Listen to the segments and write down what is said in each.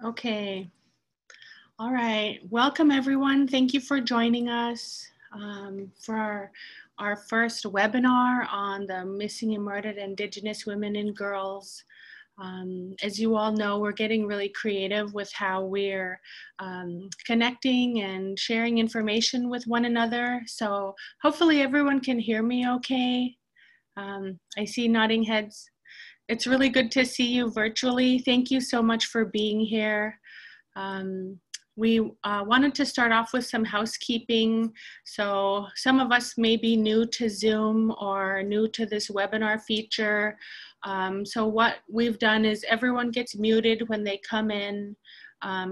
Okay. All right. Welcome, everyone. Thank you for joining us for our first webinar on the missing and murdered Indigenous women and girls. As you all know, we're getting really creative with how we're connecting and sharing information with one another. So hopefully everyone can hear me okay. I see nodding heads. It's really good to see you virtually. Thank you so much for being here. We wanted to start off with some housekeeping. So some of us may be new to Zoom or new to this webinar feature. So what we've done is everyone gets muted when they come in.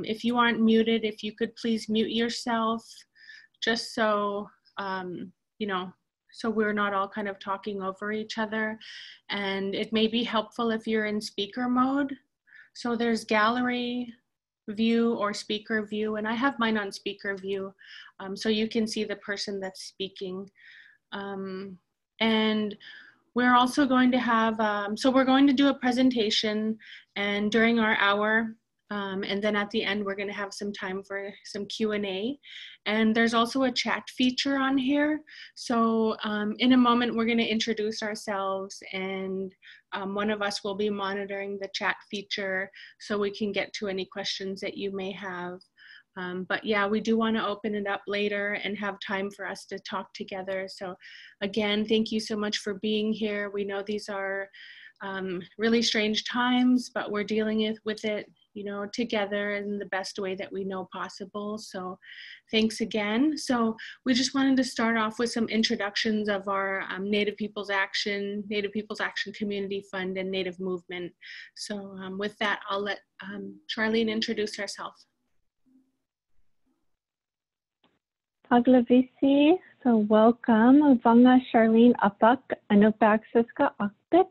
If you aren't muted, if you could please mute yourself, just so, you know, so we're not all kind of talking over each other. And it may be helpful if you're in speaker mode. So there's gallery view or speaker view, and I have mine on speaker view, so you can see the person that's speaking. And we're also going to have, so we're going to do a presentation, and during our hour, and then at the end, we're going to have some time for some Q&A. And there's also a chat feature on here. So in a moment, we're going to introduce ourselves, and one of us will be monitoring the chat feature so we can get to any questions that you may have. But yeah, we do want to open it up later and have time for us to talk together. So again, thank you so much for being here. We know these are really strange times, but we're dealing with it, you know, together in the best way that we know possible. So thanks again. So we just wanted to start off with some introductions of our Native Peoples Action Community Fund, and Native Movement. So with that, I'll let Charlene introduce herself. Paglavisi, so welcome. Vanga Charlene Apak, Anupak Siska Akpik.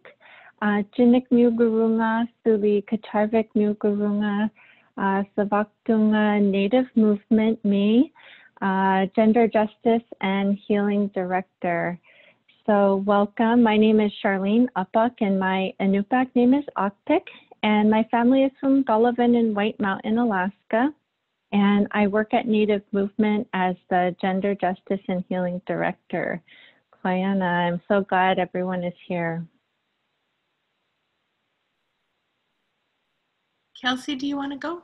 Jinik Mugurunga, Suli Katarvik Mugurunga, Savaktunga Native Movement, me, Gender Justice and Healing Director. So welcome, my name is Charlene Apak and my Anupak name is Akpik, and my family is from Gullivan in White Mountain, Alaska. And I work at Native Movement as the Gender Justice and Healing Director. Klayana, I'm so glad everyone is here. Kelsey, do you want to go?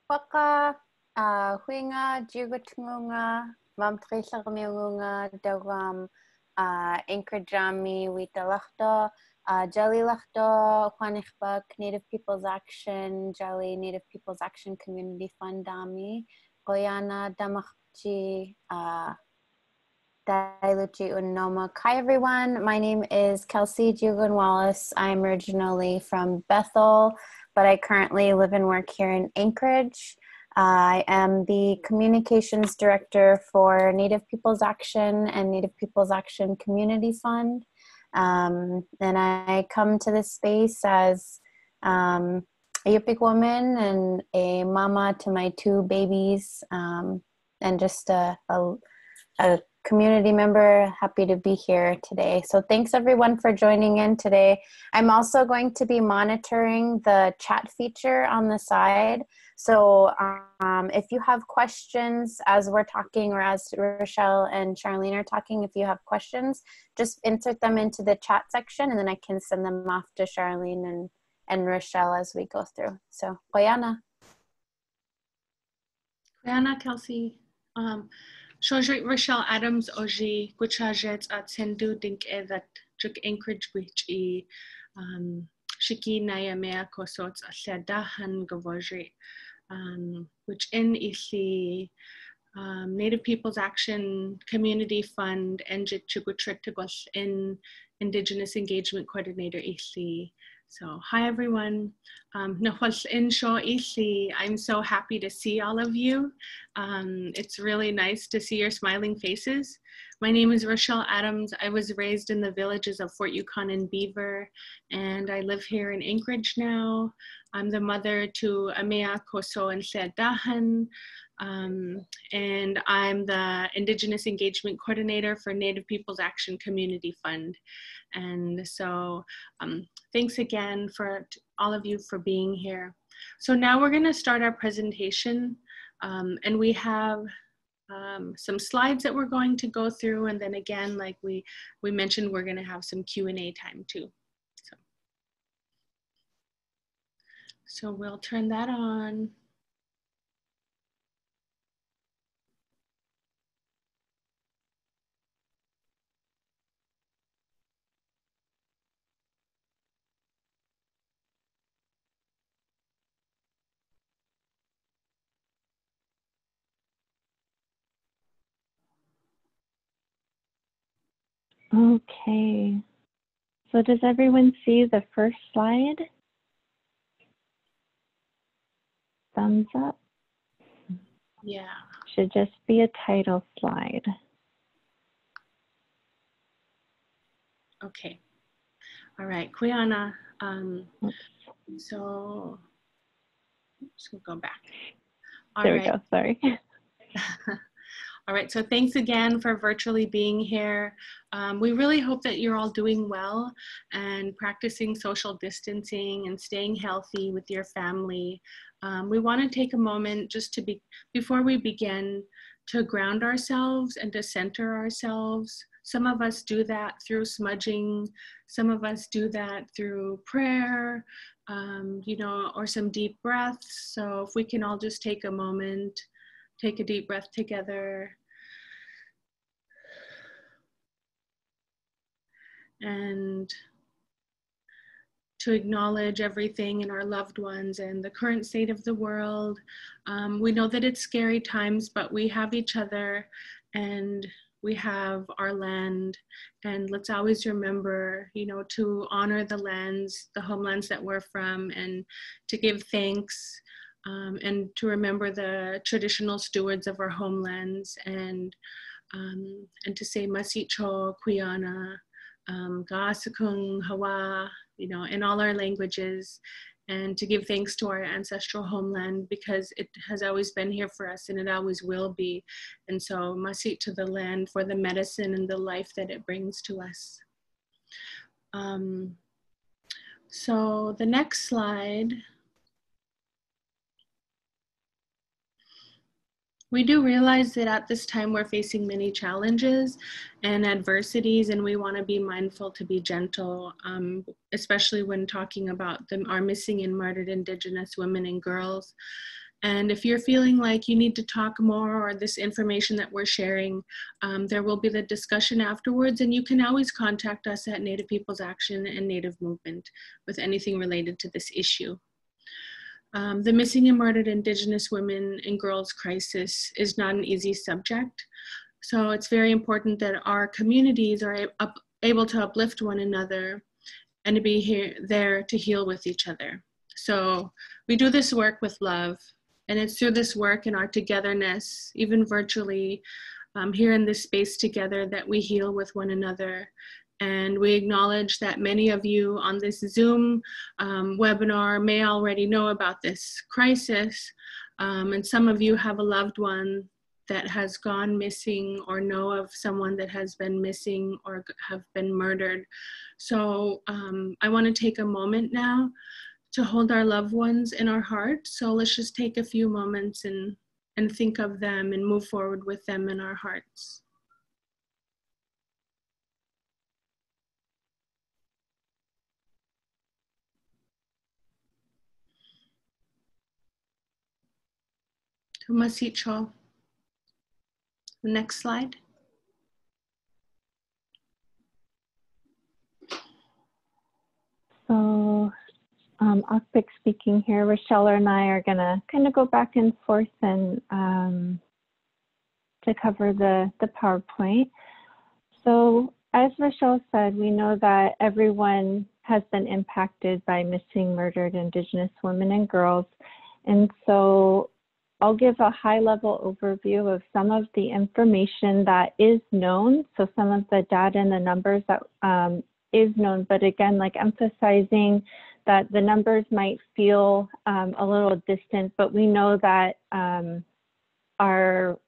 Waka, Huinga, Jugatunga, Mamtrisarmiunga, Dawam, Anchorage, Witalachta, Jalilachta, Huanichbak, Native Peoples Action, Jali Native Peoples Action Community Fund Dami, Goyana, Damachchi, Dailuchi Unomak. Hi everyone, my name is Kelsey Jugan Wallace. I'm originally from Bethel, but I currently live and work here in Anchorage. I am the Communications Director for Native Peoples Action and Native Peoples Action Community Fund. And I come to this space as a Yupik woman and a mama to my two babies, and just a community member. Happy to be here today. So thanks everyone for joining in today. I'm also going to be monitoring the chat feature on the side. So if you have questions as we're talking, or as Rochelle and Charlene are talking, if you have questions, just insert them into the chat section and then I can send them off to Charlene and Rochelle as we go through. So, Koyana. Koyana, Kelsey. Shojit Rochelle Adams Oji, Guchajet at Sendu Dink Evat, Juk Anchorage which Shiki Naya Mea Kosots Asadahan Gavoji, which in Isi Native Peoples Action Community Fund and Jitchugutritigos in Indigenous Engagement Coordinator Isi. So hi everyone. I'm so happy to see all of you. It's really nice to see your smiling faces. My name is Rochelle Adams. I was raised in the villages of Fort Yukon and Beaver, and I live here in Anchorage now. I'm the mother to Amea Koso and Sedahan. and I'm the Indigenous Engagement Coordinator for Native Peoples Action Community Fund. And so thanks again for all of you for being here. So now we're going to start our presentation, and we have some slides that we're going to go through, and then again, like we mentioned, we're going to have some Q&A time too. So we'll turn that on. Okay, so does everyone see the first slide? Thumbs up. Yeah. Should just be a title slide. Okay. All right, Quiana. So we'll go back. There we go, sorry. All right, so thanks again for virtually being here. We really hope that you're all doing well and practicing social distancing and staying healthy with your family. We want to take a moment just to before we begin, to ground ourselves and to center ourselves. Some of us do that through smudging. Some of us do that through prayer, you know, or some deep breaths. So if we can all just take a moment, take a deep breath together. And to acknowledge everything in our loved ones and the current state of the world. We know that it's scary times, but we have each other and we have our land. And let's always remember, you know, to honor the lands, the homelands that we're from, and to give thanks, and to remember the traditional stewards of our homelands, and to say Masicho, Quiana, Gaasakung, Hawa, you know, in all our languages, and to give thanks to our ancestral homeland because it has always been here for us and it always will be. And so masit to the land for the medicine and the life that it brings to us. So the next slide. We do realize that at this time we're facing many challenges and adversities, and we want to be mindful to be gentle, especially when talking about our missing and murdered Indigenous women and girls. And if you're feeling like you need to talk more or this information that we're sharing, there will be the discussion afterwards, and you can always contact us at Native Peoples Action and Native Movement with anything related to this issue. The missing and murdered Indigenous women and girls crisis is not an easy subject. So it's very important that our communities are able to uplift one another and to be there to heal with each other. So we do this work with love, and it's through this work and our togetherness, even virtually, here in this space together, that we heal with one another. And we acknowledge that many of you on this Zoom webinar may already know about this crisis, and some of you have a loved one that has gone missing or know of someone that has been missing or have been murdered. So I want to take a moment now to hold our loved ones in our hearts. So let's just take a few moments and think of them and move forward with them in our hearts. Masicho. The next slide. So, Akpik speaking here. Rochelle and I are going to kind of go back and forth and to cover the PowerPoint. So, as Rochelle said, we know that everyone has been impacted by missing, murdered Indigenous women and girls. And so I'll give a high-level overview of some of the information that is known. So some of the data and the numbers that is known, but again, like emphasizing that the numbers might feel a little distant, but we know that our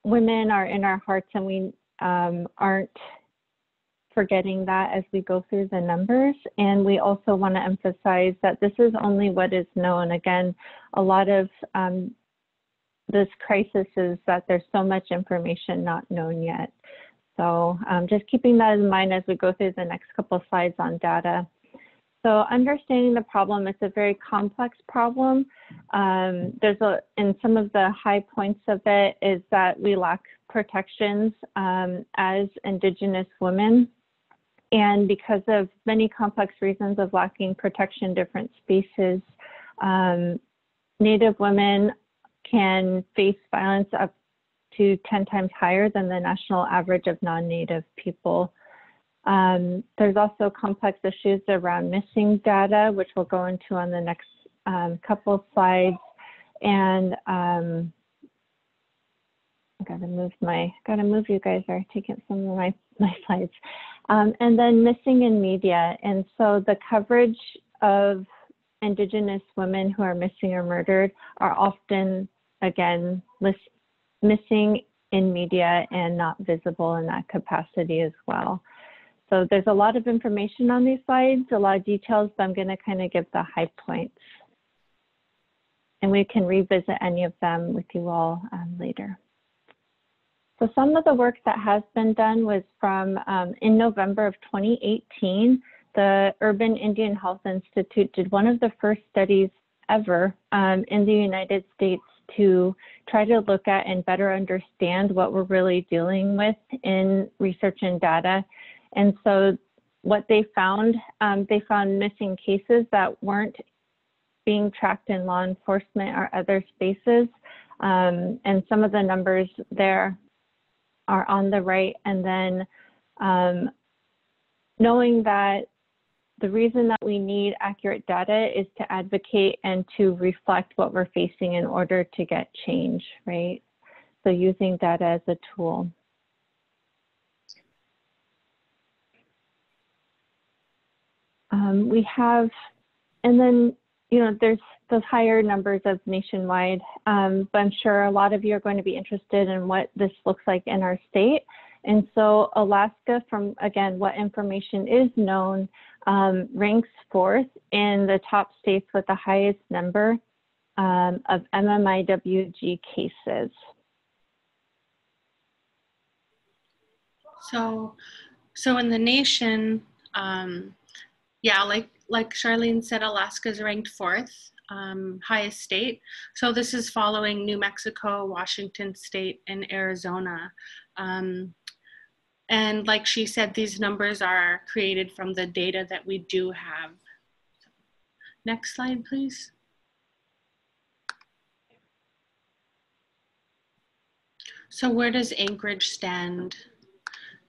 women are in our hearts, and we aren't forgetting that as we go through the numbers. And we also want to emphasize that this is only what is known. Again, a lot of this crisis is that there's so much information not known yet. So just keeping that in mind as we go through the next couple of slides on data. So understanding the problem, it's a very complex problem. And some of the high points of it is that we lack protections as Indigenous women. And because of many complex reasons of lacking protection in different spaces, Native women can face violence up to 10 times higher than the national average of non-Native people. There's also complex issues around missing data, which we'll go into on the next couple of slides. And I gotta move, you guys are taking some of my slides. And then missing in media. And so the coverage of Indigenous women who are missing or murdered are often, again, missing in media and not visible in that capacity as well. So there's a lot of information on these slides, a lot of details, but I'm going to kind of give the high points. And we can revisit any of them with you all later. So some of the work that has been done was from in November of 2018, the Urban Indian Health Institute did one of the first studies ever in the United States to try to look at and better understand what we're really dealing with in research and data. And so what they found missing cases that weren't being tracked in law enforcement or other spaces. And some of the numbers there are on the right. And then knowing that the reason that we need accurate data is to advocate and to reflect what we're facing in order to get change, right? So using data as a tool. We have, and then, you know, there's those higher numbers of nationwide, but I'm sure a lot of you are going to be interested in what this looks like in our state. And so Alaska, from, again, what information is known, ranks 4th in the top states with the highest number of MMWIG cases. So in the nation, yeah, like Charlene said, Alaska is ranked 4th, highest state. So this is following New Mexico, Washington State, and Arizona. And like she said, these numbers are created from the data that we do have. Next slide, please. So where does Anchorage stand?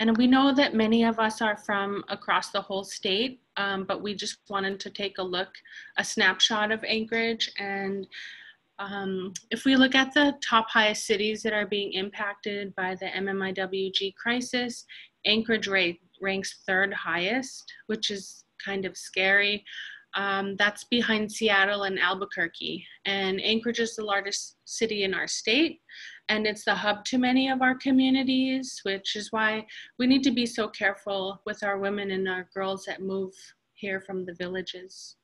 And we know that many of us are from across the whole state, but we just wanted to take a snapshot of Anchorage. And if we look at the top highest cities that are being impacted by the MMWIG crisis, Anchorage ranks 3rd highest, which is kind of scary. That's behind Seattle and Albuquerque. And Anchorage is the largest city in our state, and it's the hub to many of our communities, which is why we need to be so careful with our women and our girls that move here from the villages.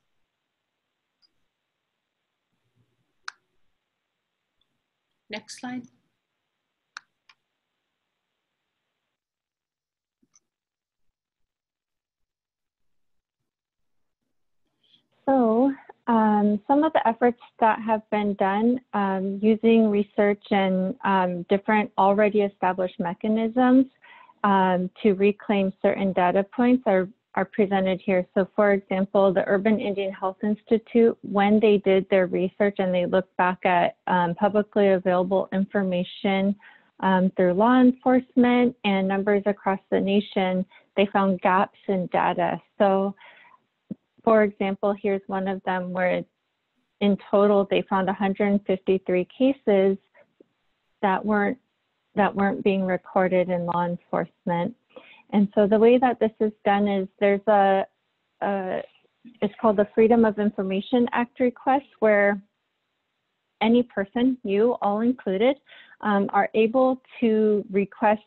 Next slide. So some of the efforts that have been done using research and different already established mechanisms to reclaim certain data points are presented here. So for example, the Urban Indian Health Institute, when they did their research and they looked back at publicly available information through law enforcement and numbers across the nation, they found gaps in data. So for example, here's one of them where in total they found 153 cases that weren't being recorded in law enforcement. And so the way that this is done is there's it's called the Freedom of Information Act request, where any person, you all included, are able to request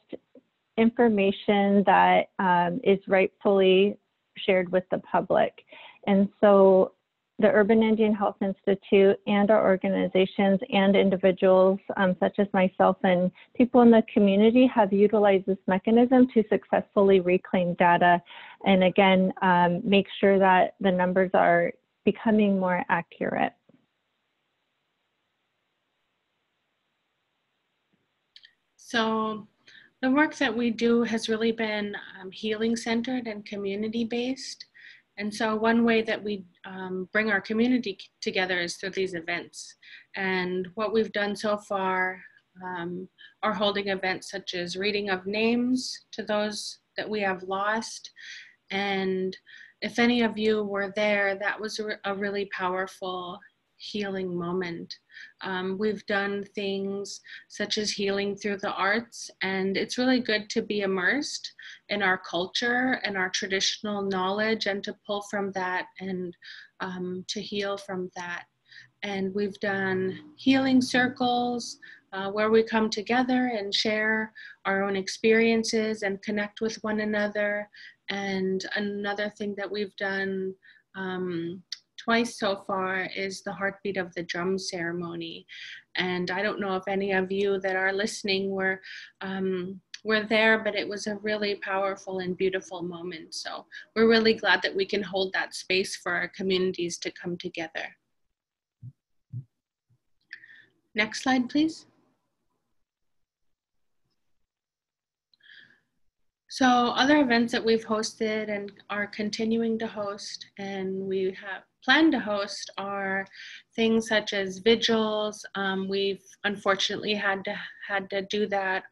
information that is rightfully shared with the public. And so the Urban Indian Health Institute and our organizations and individuals such as myself and people in the community have utilized this mechanism to successfully reclaim data and again, make sure that the numbers are becoming more accurate. So the work that we do has really been healing centered and community based. And so one way that we bring our community together is through these events. And what we've done so far are holding events such as reading of names to those that we have lost. And if any of you were there, that was a really powerful healing moment. We've done things such as healing through the arts, and it's really good to be immersed in our culture and our traditional knowledge and to pull from that and to heal from that. And we've done healing circles where we come together and share our own experiences and connect with one another. And another thing that we've done twice so far is the heartbeat of the drum ceremony. And I don't know if any of you that are listening were there, but it was a really powerful and beautiful moment. So we're really glad that we can hold that space for our communities to come together. Next slide, please. So other events that we've hosted and are continuing to host and we have planned to host are things such as vigils. We've unfortunately had to do that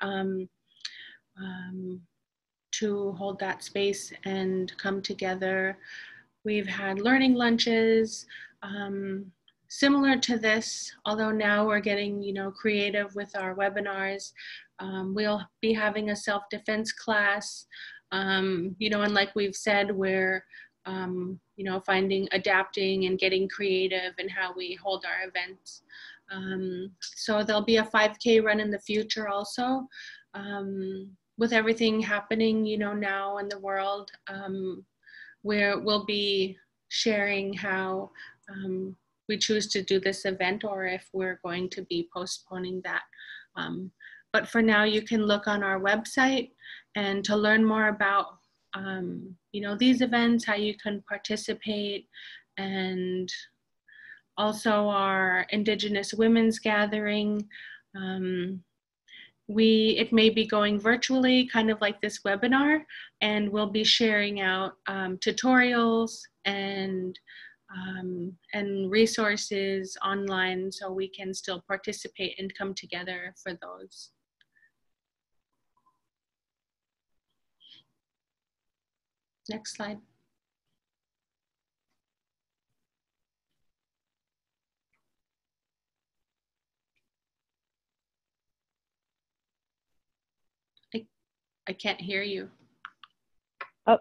to hold that space and come together. We've had learning lunches, similar to this, although now we're getting, creative with our webinars. We'll be having a self-defense class, and like we've said, we're, adapting and getting creative in how we hold our events. So there'll be a 5K run in the future also. With everything happening, now in the world, where we'll be sharing how we choose to do this event or if we're going to be postponing that. But for now, you can look on our website and to learn more about, these events, how you can participate, and also our Indigenous Women's Gathering. It may be going virtually, kind of like this webinar, and we'll be sharing out tutorials and resources online so we can still participate and come together for those. Next slide. I can't hear you. Oh,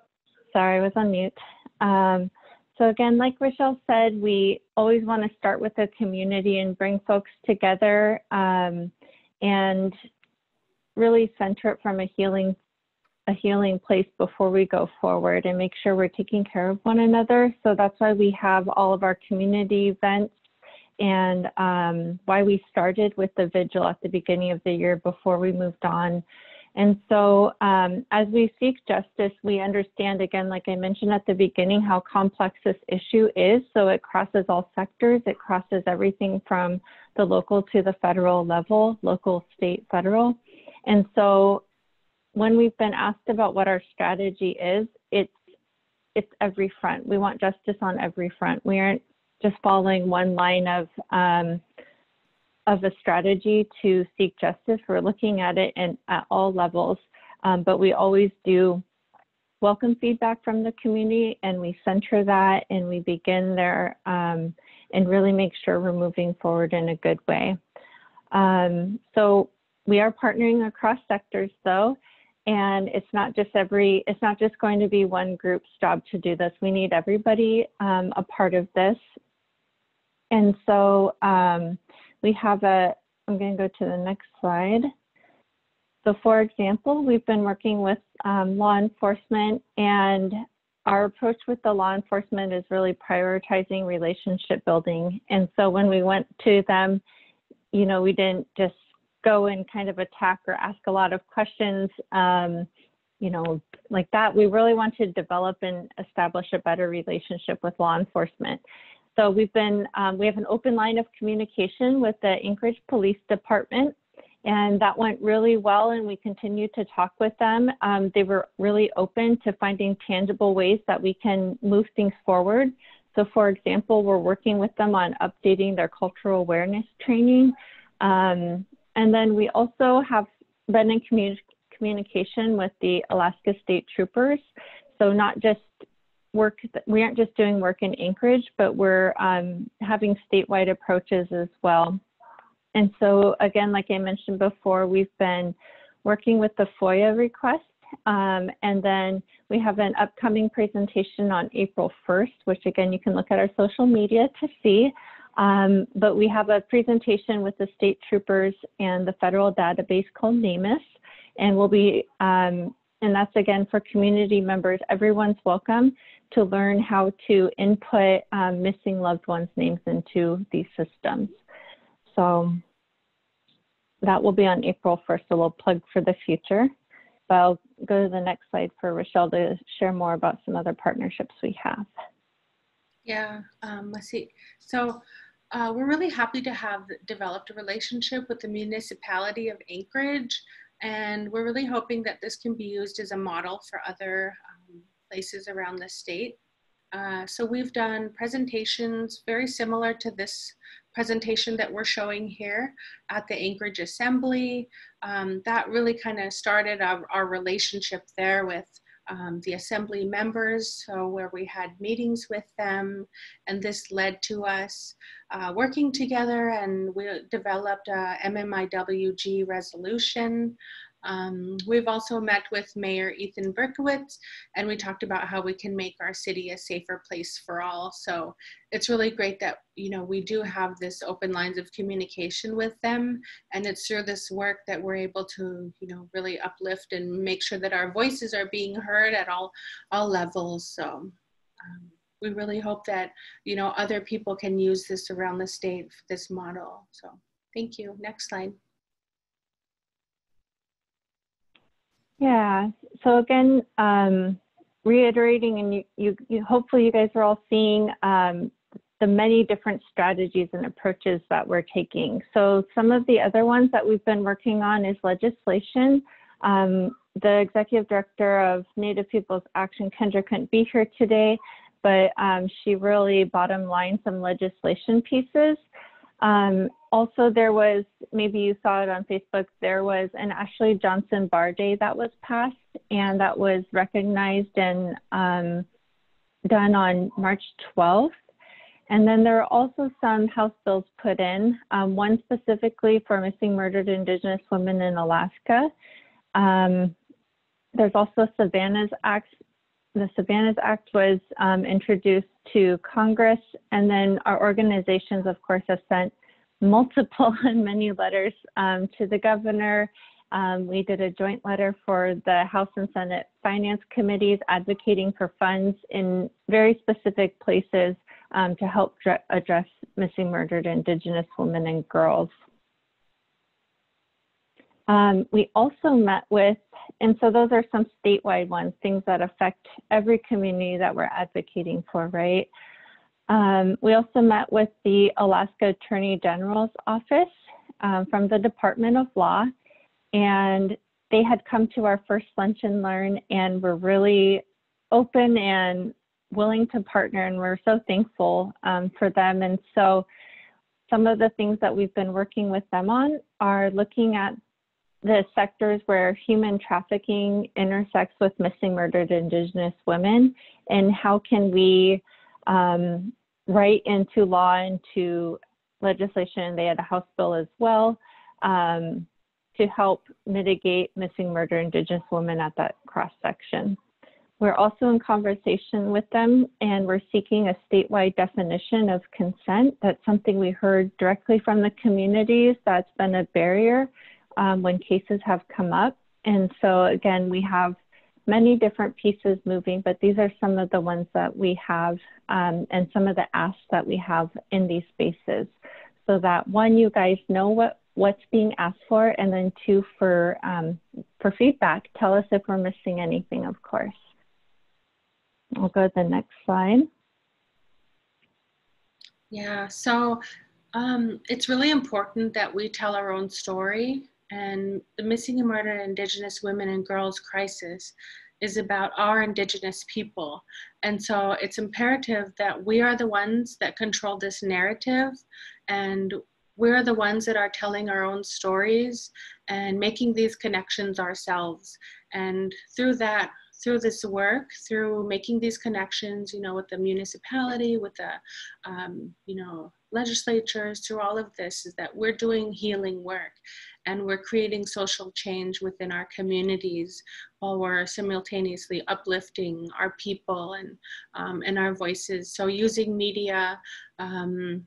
sorry, I was on mute. So again, like Rochelle said, we always want to start with the community and bring folks together and really center it from a healing place before we go forward and make sure we're taking care of one another. So that's why we have all of our community events and why we started with the vigil at the beginning of the year before we moved on. And so as we seek justice, we understand, again, like I mentioned at the beginning, how complex this issue is. So it crosses all sectors. It crosses everything from the local to the federal level, local, state, federal. And so when we've been asked about what our strategy is, it's every front. We want justice on every front. We aren't just following one line of a strategy to seek justice. We're looking at it at all levels, but we always do welcome feedback from the community, and we center that and we begin there and really make sure we're moving forward in a good way. So we are partnering across sectors though, and it's not just going to be one group's job to do this. We need everybody a part of this. And so we have a I'm going to go to the next slide. So for example, we've been working with law enforcement, and our approach with the law enforcement is really prioritizing relationship building. And so when we went to them, you know, we didn't just go and kind of attack or ask a lot of questions, you know, like that. We really want to develop and establish a better relationship with law enforcement. So we have an open line of communication with the Anchorage Police Department, and that went really well, and we continue to talk with them. They were really open to finding tangible ways that we can move things forward. So for example, we're working with them on updating their cultural awareness training. And then we also have been in communication with the Alaska State Troopers. So not just work, we aren't just doing work in Anchorage, but we're having statewide approaches as well. And so again, like I mentioned before, we've been working with the FOIA request, and then we have an upcoming presentation on April 1st, which again, you can look at our social media to see. But we have a presentation with the state troopers and the federal database called NAMUS, and we'll be, and that's again for community members. Everyone's welcome to learn how to input missing loved ones' names into these systems. So that will be on April 1st, so we'll plug for the future. But I'll go to the next slide for Rochelle to share more about some other partnerships we have. Yeah, let's see. So we're really happy to have developed a relationship with the municipality of Anchorage, and we're really hoping that this can be used as a model for other places around the state. So we've done presentations very similar to this presentation that we're showing here at the Anchorage Assembly. That really kind of started our relationship there with the Assembly members, so where we had meetings with them, and this led to us working together, and we developed a MMWIG resolution. We've also met with Mayor Ethan Berkowitz, and we talked about how we can make our city a safer place for all. So it's really great that, you know, we do have this open lines of communication with them, and it's through this work that we're able to, you know, really uplift and make sure that our voices are being heard at all levels. So we really hope that, you know, other people can use this around the state, this model. So thank you. Next slide. Yeah, so again, reiterating, and you hopefully you guys are all seeing the many different strategies and approaches that we're taking. So some of the other ones that we've been working on is legislation. The executive director of Native Peoples Action, Kendra, couldn't be here today, but she really bottom lined some legislation pieces. Also, there was, maybe you saw it on Facebook, there was an Ashley Johnson Bar Day that was passed, and that was recognized and done on March 12th. And then there are also some House bills put in, one specifically for missing murdered Indigenous women in Alaska. There's also Savannah's Act. The Savannah's Act was introduced to Congress, and then our organizations, of course, have sent multiple and many letters to the governor. We did a joint letter for the House and Senate Finance Committees advocating for funds in very specific places to help address missing murdered Indigenous women and girls. We also met with, and so those are some statewide ones, things that affect every community that we're advocating for, right? We also met with the Alaska Attorney General's office from the Department of Law, and they had come to our first Lunch and Learn and were really open and willing to partner, and we're so thankful for them. And so some of the things that we've been working with them on are looking at the sectors where human trafficking intersects with missing murdered Indigenous women, and how can we write into law, into legislation. They had a House bill as well to help mitigate missing murdered Indigenous women at that cross section. We're also in conversation with them, and we're seeking a statewide definition of consent. That's something we heard directly from the communities. That's been a barrier when cases have come up. And so again, we have many different pieces moving, but these are some of the ones that we have and some of the asks that we have in these spaces. So that one, you guys know what's being asked for, and then two, for feedback, tell us if we're missing anything, of course. I'll go to the next slide. Yeah, so it's really important that we tell our own story, and the Missing and Murdered Indigenous Women and Girls Crisis is about our Indigenous people. And so it's imperative that we are the ones that control this narrative, and we're the ones that are telling our own stories and making these connections ourselves. And through that, through this work, through making these connections, you know, with the municipality, with the, you know, legislatures, through all of this, is that we're doing healing work, and we're creating social change within our communities while we're simultaneously uplifting our people and our voices. So using media and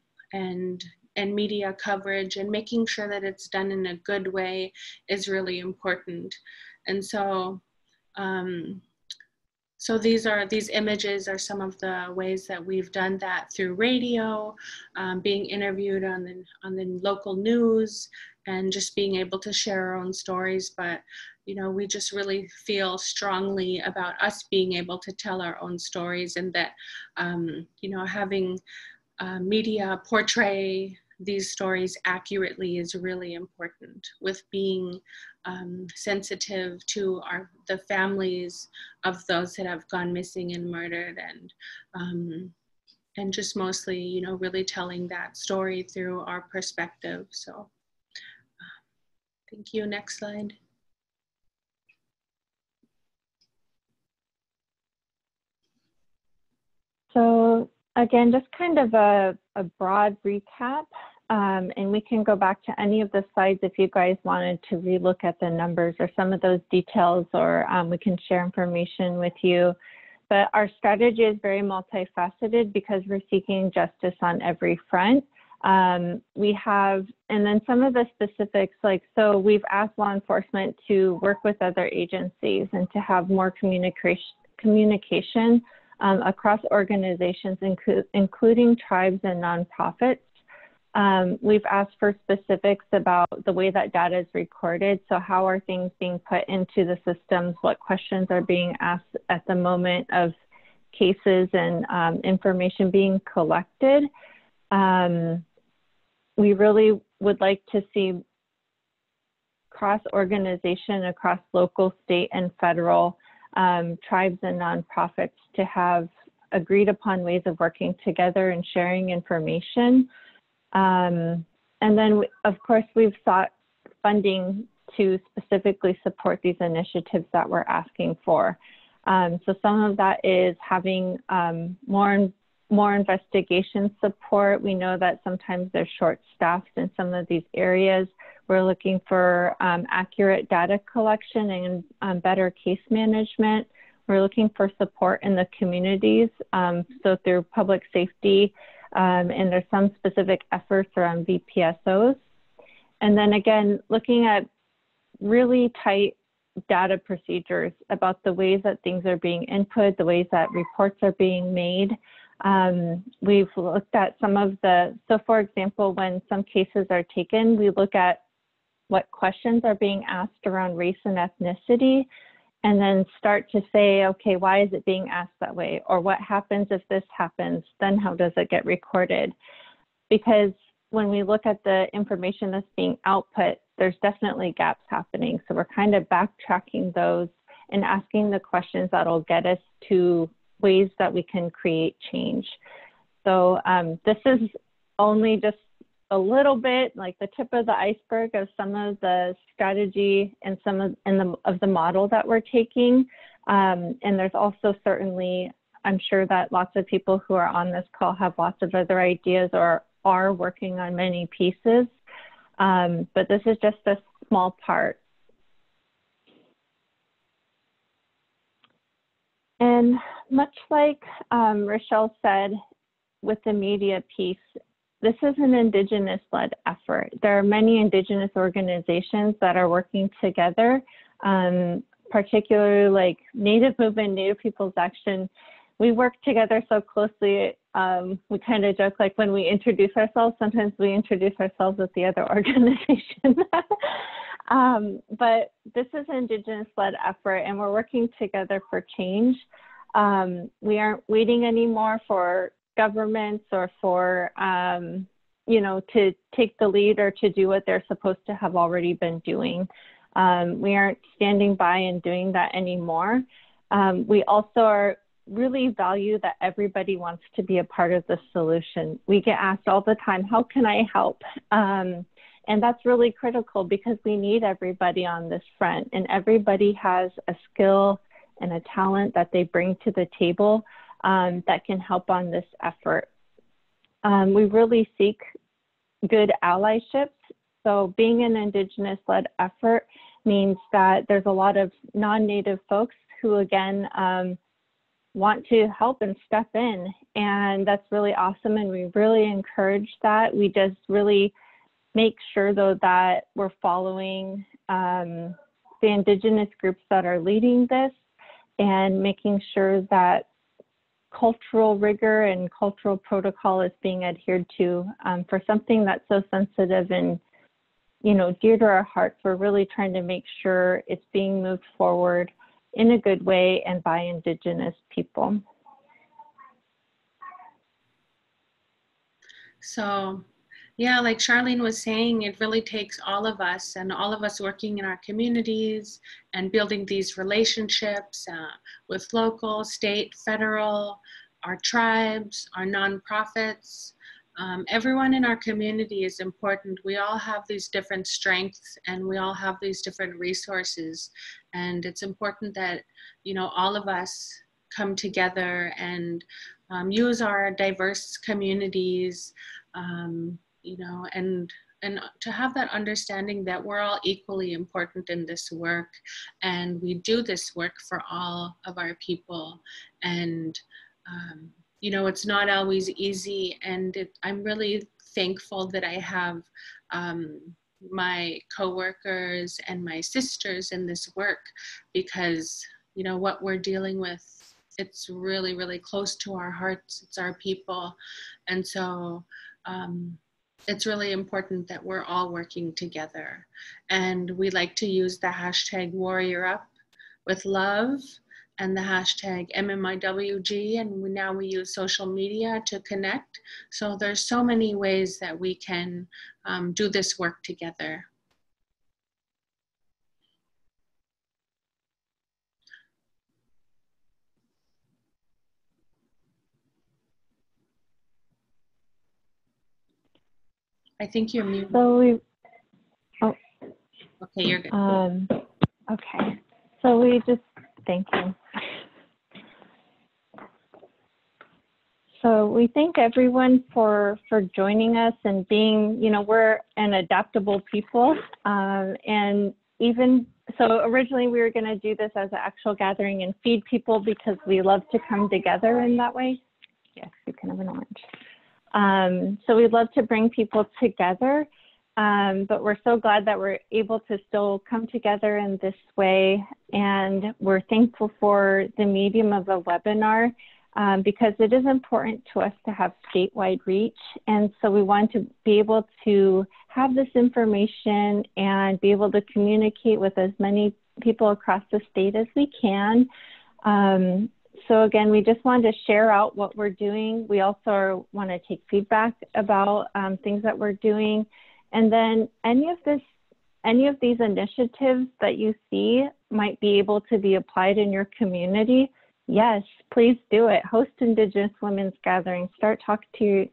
media coverage and making sure that it's done in a good way is really important. And so, so these images are some of the ways that we've done that through radio, being interviewed on the local news, and just being able to share our own stories. But, you know, we just really feel strongly about us being able to tell our own stories, and that, you know, having media portray these stories accurately is really important, with being sensitive to the families of those that have gone missing and murdered, and just mostly, you know, really telling that story through our perspective. So thank you. Next slide. So again, just kind of a broad recap, and we can go back to any of the slides if you guys wanted to relook at the numbers or some of those details, or we can share information with you. But our strategy is very multifaceted because we're seeking justice on every front. We have, and then some of the specifics, like, so we've asked law enforcement to work with other agencies and to have more communication across organizations, including tribes and nonprofits. We've asked for specifics about the way that data is recorded. So how are things being put into the systems? What questions are being asked at the moment of cases and information being collected? We really would like to see cross-organization across local, state, and federal tribes and nonprofits to have agreed upon ways of working together and sharing information. And then, of course, we've sought funding to specifically support these initiatives that we're asking for. So some of that is having more investigation support. We know that sometimes they're short-staffed in some of these areas. We're looking for accurate data collection and better case management. We're looking for support in the communities, so through public safety, and there's some specific efforts around VPSOs. And then again, looking at really tight data procedures about the ways that things are being input, the ways that reports are being made. We've looked at some of so for example, when some cases are taken, we look at what questions are being asked around race and ethnicity, and then start to say, okay, why is it being asked that way? Or what happens if this happens? Then how does it get recorded? Because when we look at the information that's being output, there's definitely gaps happening. So we're kind of backtracking those and asking the questions that'll get us to ways that we can create change. So this is only just a little bit like the tip of the iceberg of some of the strategy and some of the model that we're taking. And there's also certainly, I'm sure that lots of people who are on this call have lots of other ideas or are working on many pieces. But this is just a small part. And much like Rochelle said with the media piece, this is an Indigenous-led effort. There are many Indigenous organizations that are working together, particularly like Native Movement, Native Peoples Action. We work together so closely. We kind of joke, like when we introduce ourselves, sometimes we introduce ourselves with the other organization. But this is an Indigenous-led effort, and we're working together for change. We aren't waiting anymore for governments or for, you know, to take the lead or to do what they're supposed to have already been doing. We aren't standing by and doing that anymore. We also really value that everybody wants to be a part of the solution. We get asked all the time, how can I help? And that's really critical because we need everybody on this front, and everybody has a skill and a talent that they bring to the table that can help on this effort. We really seek good allyships. So being an Indigenous-led effort means that there's a lot of non-Native folks who, again, want to help and step in. And that's really awesome. And we really encourage that. We just really make sure, though, that we're following the Indigenous groups that are leading this and making sure that cultural rigor and cultural protocol is being adhered to for something that's so sensitive and, you know, dear to our hearts. We're really trying to make sure it's being moved forward in a good way and by Indigenous people. So, yeah, like Charlene was saying, it really takes all of us and all of us working in our communities and building these relationships with local, state, federal, our tribes, our nonprofits. Everyone in our community is important. We all have these different strengths and we all have these different resources. And it's important that, you know, all of us come together and use our diverse communities, you know, and to have that understanding that we're all equally important in this work, and we do this work for all of our people. And you know, it's not always easy, and I'm really thankful that I have my coworkers and my sisters in this work, because, you know, what we're dealing with, it's really, really close to our hearts. It's our people. And so it's really important that we're all working together. And we like to use the hashtag #WarriorUp with love and the hashtag MMWIG, and now we use social media to connect. So there's so many ways that we can do this work together. I think you're muted. So Okay, you're good. Okay, so we just, thank you. So we thank everyone for joining us and being, you know, we're an adaptable people. And even, so originally we were going to do this as an actual gathering and feed people because we love to come together in that way. Yes, you can have an orange. So we'd love to bring people together, but we're so glad that we're able to still come together in this way. And we're thankful for the medium of a webinar because it is important to us to have statewide reach. And so we want to be able to have this information and be able to communicate with as many people across the state as we can. So again, we just wanted to share out what we're doing. We also want to take feedback about things that we're doing. And then any of these initiatives that you see might be able to be applied in your community. Yes, please do it. Host Indigenous Women's Gatherings. Start talking to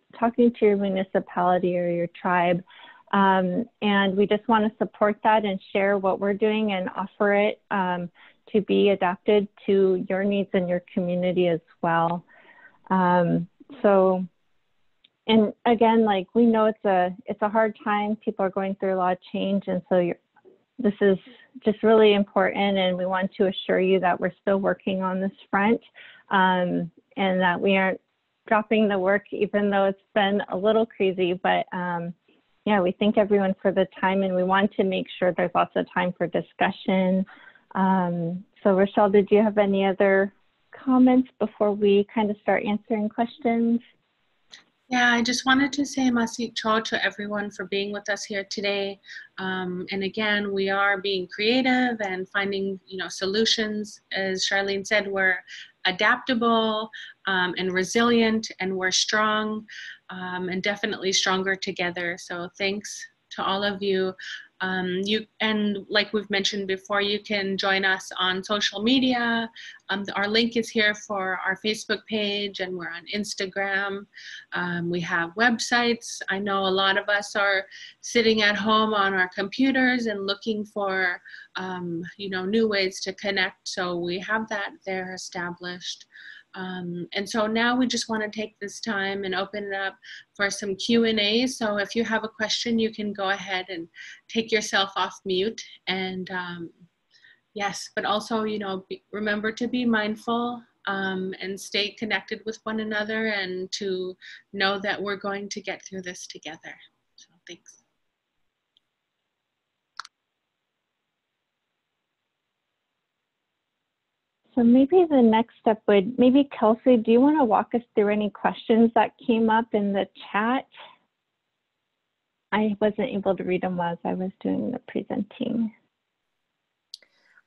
your municipality or your tribe. And we just want to support that and share what we're doing and offer it to be adapted to your needs and your community as well. So, and again, like we know it's a hard time. People are going through a lot of change, and so this is just really important, and we want to assure you that we're still working on this front, and that we aren't dropping the work, even though it's been a little crazy. But yeah, we thank everyone for the time, and we want to make sure there's lots of time for discussion. So Rochelle, did you have any other comments before we kind of start answering questions? Yeah, I just wanted to say Masik Cho to everyone for being with us here today. And again, we are being creative and finding, solutions. As Charlene said, we're adaptable and resilient, and we're strong and definitely stronger together. So thanks to all of you. And like we've mentioned before, you can join us on social media. Our link is here for our Facebook page, and we're on Instagram. We have websites. I know a lot of us are sitting at home on our computers and looking for, new ways to connect. So we have that there established. And so now we just want to take this time and open it up for some Q&A. So if you have a question, you can go ahead and take yourself off mute. And yes, but also, remember to be mindful and stay connected with one another, and to know that we're going to get through this together. So thanks. So maybe the next step would, maybe Kelsey, do you want to walk us through any questions that came up in the chat? I wasn't able to read them as I was doing the presenting.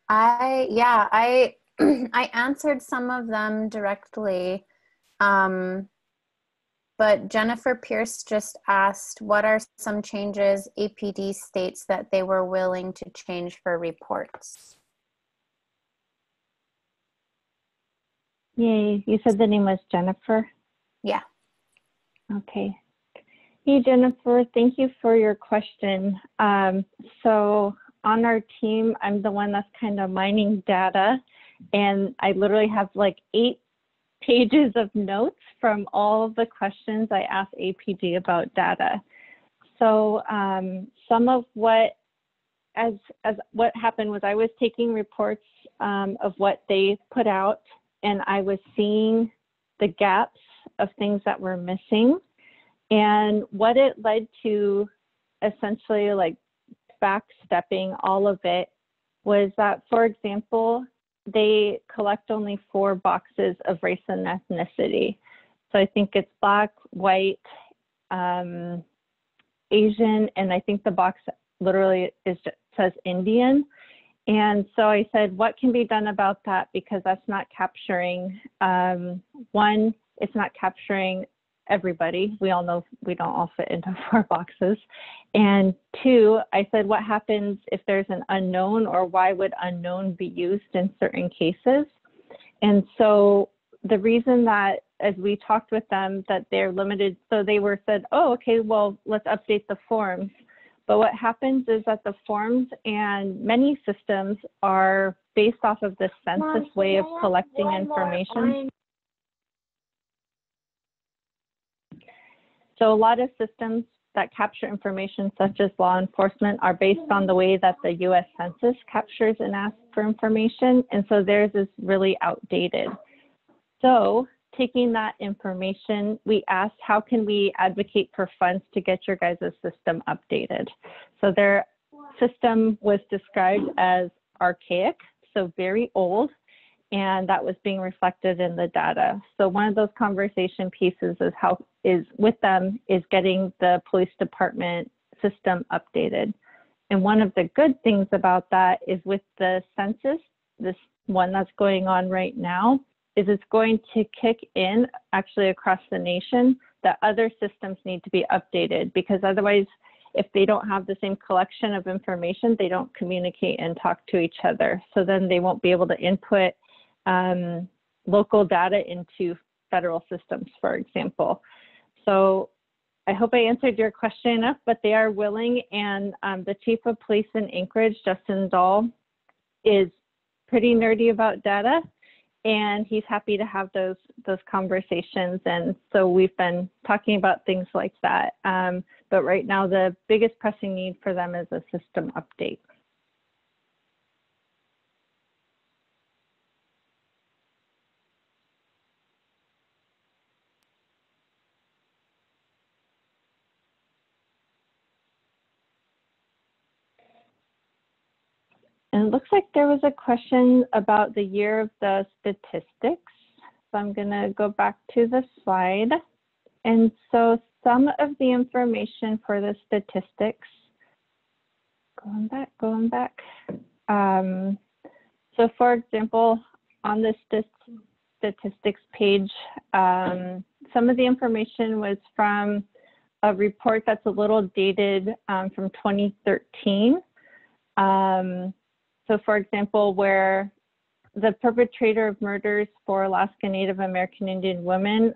I answered some of them directly, but Jennifer Pierce just asked, what are some changes APD states that they were willing to change for reports? Yay, you said the name was Jennifer? Yeah. Okay. Hey, Jennifer, thank you for your question. So on our team, I'm the one that's kind of mining data, and I literally have like 8 pages of notes from all of the questions I asked APD about data. So some of what happened was I was taking reports of what they put out, and I was seeing the gaps of things that were missing. And what it led to, essentially like backstepping all of it, was that, for example, they collect only 4 boxes of race and ethnicity. So I think it's Black, white, Asian, and I think the box literally says Indian. And so I said, what can be done about that? Because that's not capturing, one, it's not capturing everybody. We all know we don't all fit into 4 boxes. And 2, I said, what happens if there's an unknown, or why would unknown be used in certain cases? And so the reason that, as we talked with them, that they're limited, so they were said, oh, okay, well, let's update the forms. But what happens is that the forms and many systems are based off of the census way of collecting information. So a lot of systems that capture information, such as law enforcement, are based on the way that the US Census captures and asks for information. And so theirs is really outdated. So taking that information, we asked, how can we advocate for funds to get your guys' system updated? So their system was described as archaic, so very old, and that was being reflected in the data. So one of those conversation pieces is with them is getting the police department system updated. And one of the good things about that is with the census, this one that's going on right now, is it's going to kick in actually across the nation that other systems need to be updated, because otherwise, if they don't have the same collection of information, they don't communicate and talk to each other. So then they won't be able to input local data into federal systems, for example. So I hope I answered your question enough, but they are willing, and the chief of police in Anchorage, Justin Dahl, is pretty nerdy about data, and he's happy to have those conversations. And so we've been talking about things like that. But right now, the biggest pressing need for them is a system update. And it looks like there was a question about the year of the statistics. So I'm going to go back to the slide. And so some of the information for the statistics, going back. So for example, on the statistics page, some of the information was from a report that's a little dated from 2013. So for example, where the perpetrator of murders for Alaska Native American Indian women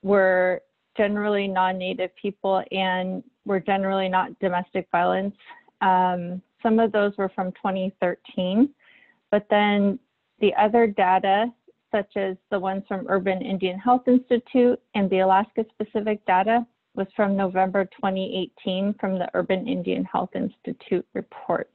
were generally non-Native people and were generally not domestic violence. Some of those were from 2013, but then the other data, such as the ones from Urban Indian Health Institute and the Alaska specific data, was from November 2018 from the Urban Indian Health Institute report.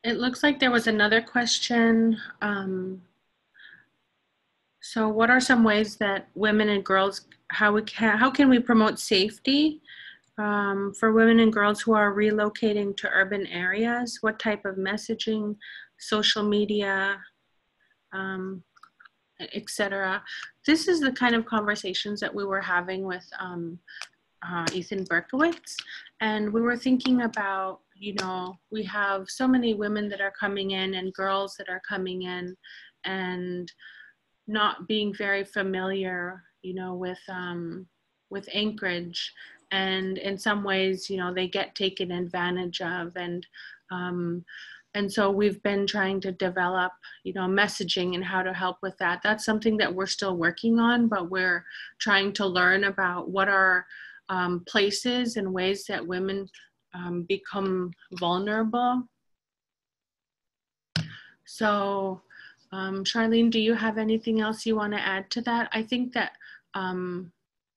It looks like there was another question. So what are some ways that women and girls, how can we promote safety for women and girls who are relocating to urban areas? What type of messaging, social media, etc. This is the kind of conversations that we were having with Ethan Berkowitz, and we were thinking about, you know, we have so many women that are coming in and girls that are coming in and not being very familiar, you know, with Anchorage, and in some ways, you know, they get taken advantage of, and so we've been trying to develop, you know, messaging and how to help with that. That's something that we're still working on, but we're trying to learn about what are places and ways that women become vulnerable. So Charlene, do you have anything else you want to add to that? I think that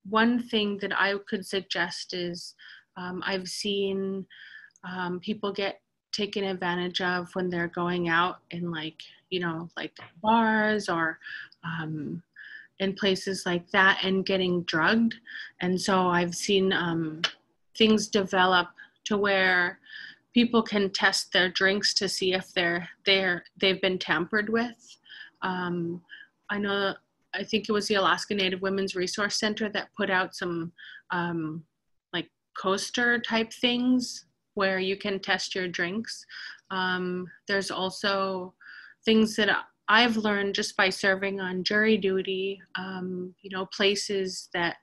one thing that I could suggest is I've seen people get taken advantage of when they're going out in, like, you know, like bars or in places like that and getting drugged. And so I've seen things develop to where people can test their drinks to see if they've been tampered with. I think it was the Alaska Native Women's Resource Center that put out some like coaster type things where you can test your drinks. There's also things that I've learned just by serving on jury duty, you know, places that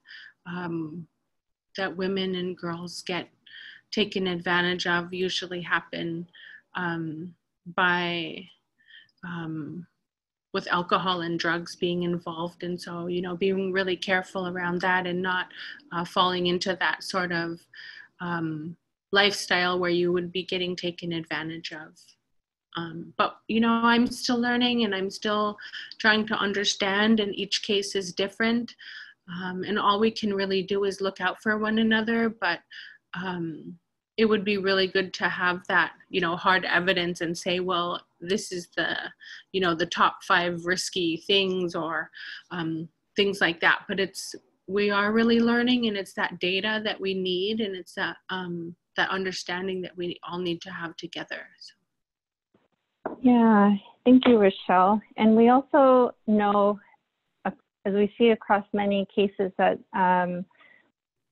that women and girls get taken advantage of usually happen with alcohol and drugs being involved. And so, you know, being really careful around that and not falling into that sort of lifestyle where you would be getting taken advantage of. But, you know, I'm still learning and I'm still trying to understand, and each case is different. And all we can really do is look out for one another, but it would be really good to have that, you know, hard evidence and say, well, this is the, you know, the top 5 risky things or things like that. But we are really learning, and it's that data that we need, and it's that, that understanding that we all need to have together. So. Yeah, thank you, Rochelle. And we also know, as we see across many cases, that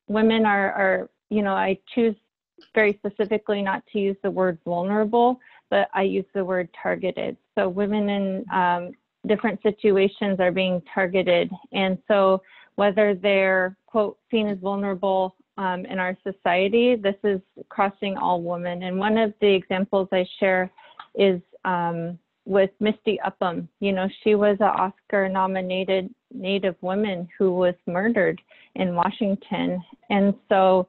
women are, you know, I choose very specifically not to use the word vulnerable, but I use the word targeted. So women in different situations are being targeted. And so whether they're, quote, seen as vulnerable in our society, this is crossing all women. And one of the examples I share is with Misty Upham. You know, she was an Oscar-nominated Native woman who was murdered in Washington. And so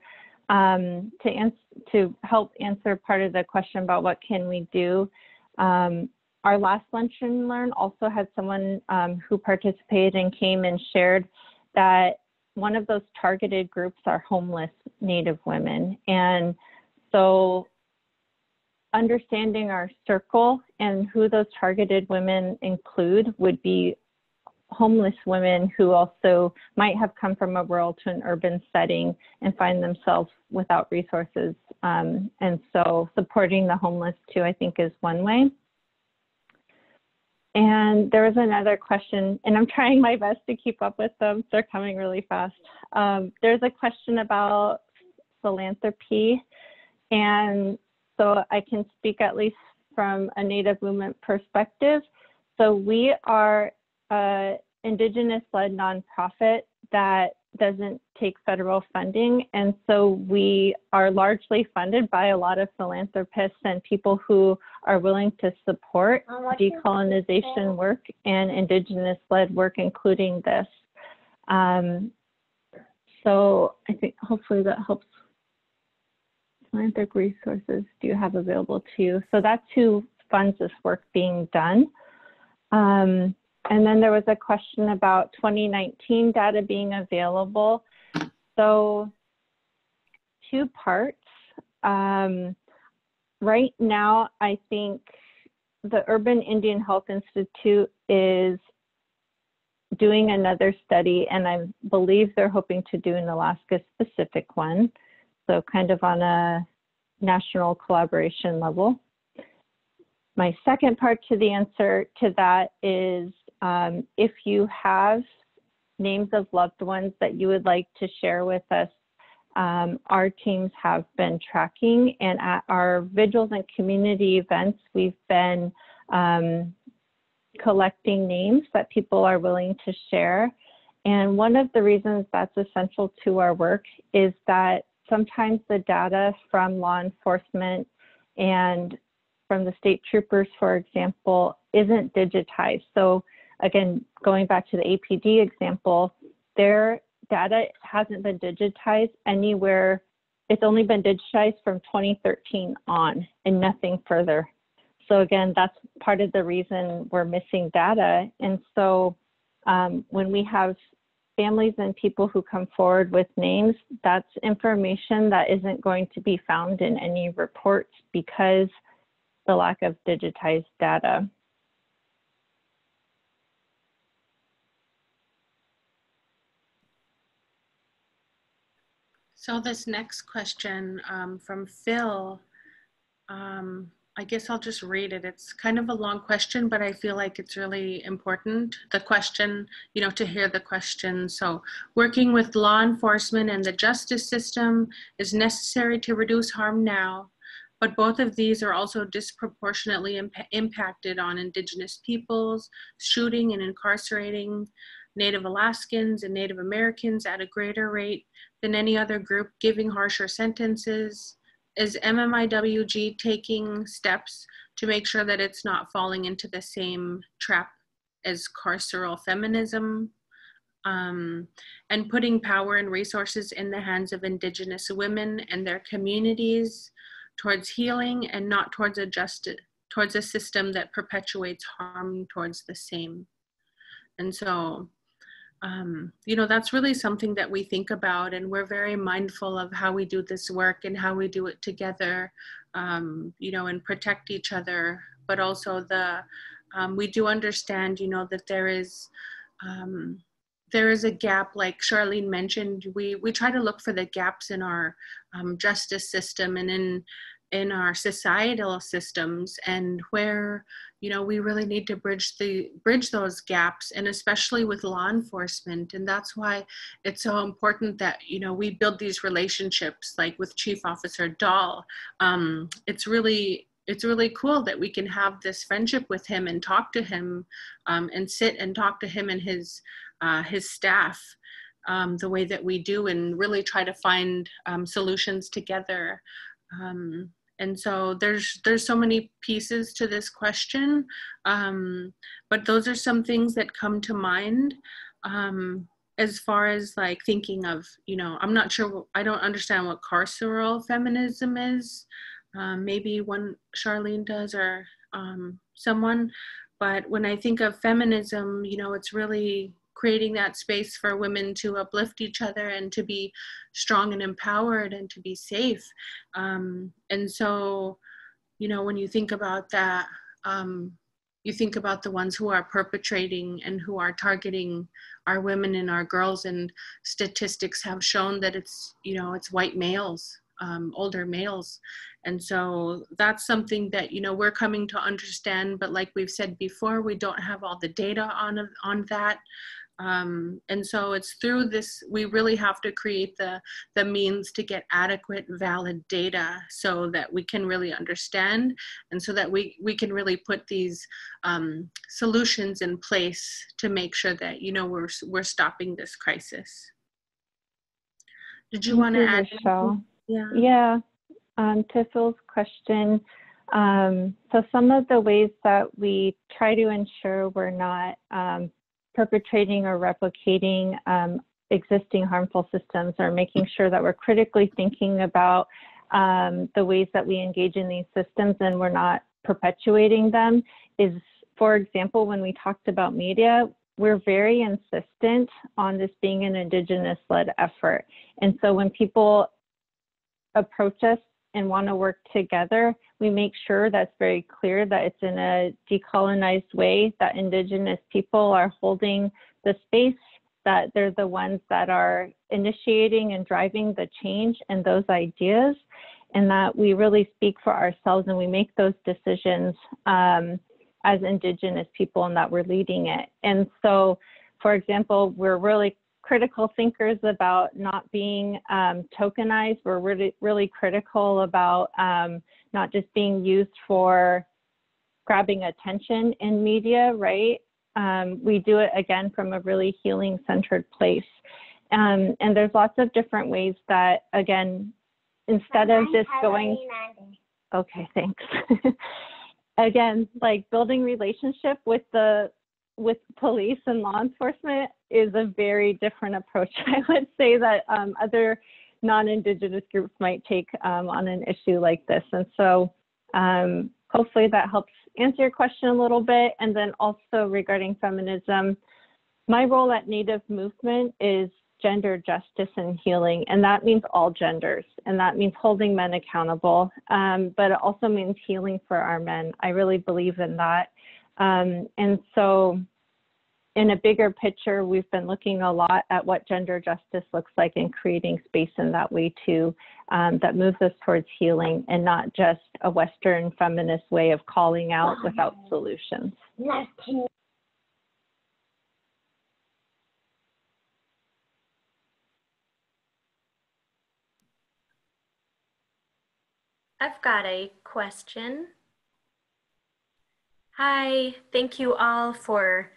to help answer part of the question about what can we do, our last Lunch and Learn also had someone who participated and came and shared that one of those targeted groups are homeless Native women. And so understanding our circle and who those targeted women include would be homeless women who also might have come from a rural to an urban setting and find themselves without resources. And so supporting the homeless too, I think, is one way. And there was another question, and I'm trying my best to keep up with them. They're coming really fast. There's a question about philanthropy. And so I can speak at least from a Native movement perspective. So we are an Indigenous-led nonprofit that doesn't take federal funding. And so we are largely funded by a lot of philanthropists and people who are willing to support decolonization work and Indigenous-led work, including this. So I think hopefully that helps. Philanthropic resources do you have available to you? So that's who funds this work being done. And then there was a question about 2019 data being available. So 2 parts. Right now, I think the Urban Indian Health Institute is doing another study, and I believe they're hoping to do an Alaska specific one. So kind of on a national collaboration level. My second part to the answer to that is if you have names of loved ones that you would like to share with us, our teams have been tracking, and at our vigils and community events, we've been collecting names that people are willing to share. And one of the reasons that's essential to our work is that sometimes the data from law enforcement and from the state troopers, for example, isn't digitized. So again, going back to the APD example, their data hasn't been digitized anywhere. It's only been digitized from 2013 on and nothing further. So again, that's part of the reason we're missing data. And so when we have families and people who come forward with names, that's information that isn't going to be found in any reports because the lack of digitized data. So this next question from Phil, I guess I'll just read it. It's kind of a long question, but I feel like it's really important. The question, you know, to hear the question. So working with law enforcement and the justice system is necessary to reduce harm now, but both of these are also disproportionately impacted on Indigenous peoples, shooting and incarcerating Native Alaskans and Native Americans at a greater rate than any other group, giving harsher sentences. Is MMWIG taking steps to make sure that it's not falling into the same trap as carceral feminism, and putting power and resources in the hands of Indigenous women and their communities towards healing and not towards a system that perpetuates harm towards the same? And so, you know, that's really something that we think about, and we're very mindful of how we do this work and how we do it together, you know, and protect each other. But also we do understand, you know, that there is a gap, like Charlene mentioned. We try to look for the gaps in our justice system and in our societal systems, and where, you know, we really need to bridge those gaps, and especially with law enforcement. And that's why it's so important that, you know, we build these relationships, like with Chief Officer Dahl. It's really cool that we can have this friendship with him and talk to him, and sit and talk to him and his staff the way that we do, and really try to find solutions together. And so there's so many pieces to this question, but those are some things that come to mind as far as like thinking of, you know, I'm not sure, I don't understand what carceral feminism is. Maybe one Charlene does, or someone, but when I think of feminism, you know, it's really creating that space for women to uplift each other and to be strong and empowered and to be safe. And so, you know, when you think about that, you think about the ones who are perpetrating and who are targeting our women and our girls, and statistics have shown that it's, you know, it's white males, older males. And so that's something that, you know, we're coming to understand, but like we've said before, we don't have all the data on that. And so it's through this, we really have to create the means to get adequate, valid data so that we can really understand, and so that we can really put these solutions in place to make sure that, you know, we're stopping this crisis. Did you want to add? Yeah. To Phil's question, so some of the ways that we try to ensure we're not perpetrating or replicating existing harmful systems, or making sure that we're critically thinking about the ways that we engage in these systems and we're not perpetuating them, is, for example, when we talked about media, we're very insistent on this being an Indigenous-led effort. And so when people approach us and want to work together, we make sure that's very clear that it's in a decolonized way, that Indigenous people are holding the space, that they're the ones that are initiating and driving the change and those ideas, and that we really speak for ourselves and we make those decisions as Indigenous people, and that we're leading it. And so, for example, we're really critical thinkers about not being tokenized. We're really critical about not just being used for grabbing attention in media, right? We do it, again, from a really healing-centered place. And there's lots of different ways that, again, instead of just going, okay, thanks. Again, like building relationship with police and law enforcement is a very different approach, I would say, that other non-Indigenous groups might take on an issue like this. And so hopefully that helps answer your question a little bit. And then also regarding feminism, my role at Native Movement is gender justice and healing, and that means all genders, and that means holding men accountable, but it also means healing for our men. I really believe in that. And so in a bigger picture, we've been looking a lot at what gender justice looks like and creating space in that way too, that moves us towards healing and not just a Western feminist way of calling out without solutions. I've got a question. Hi, thank you all for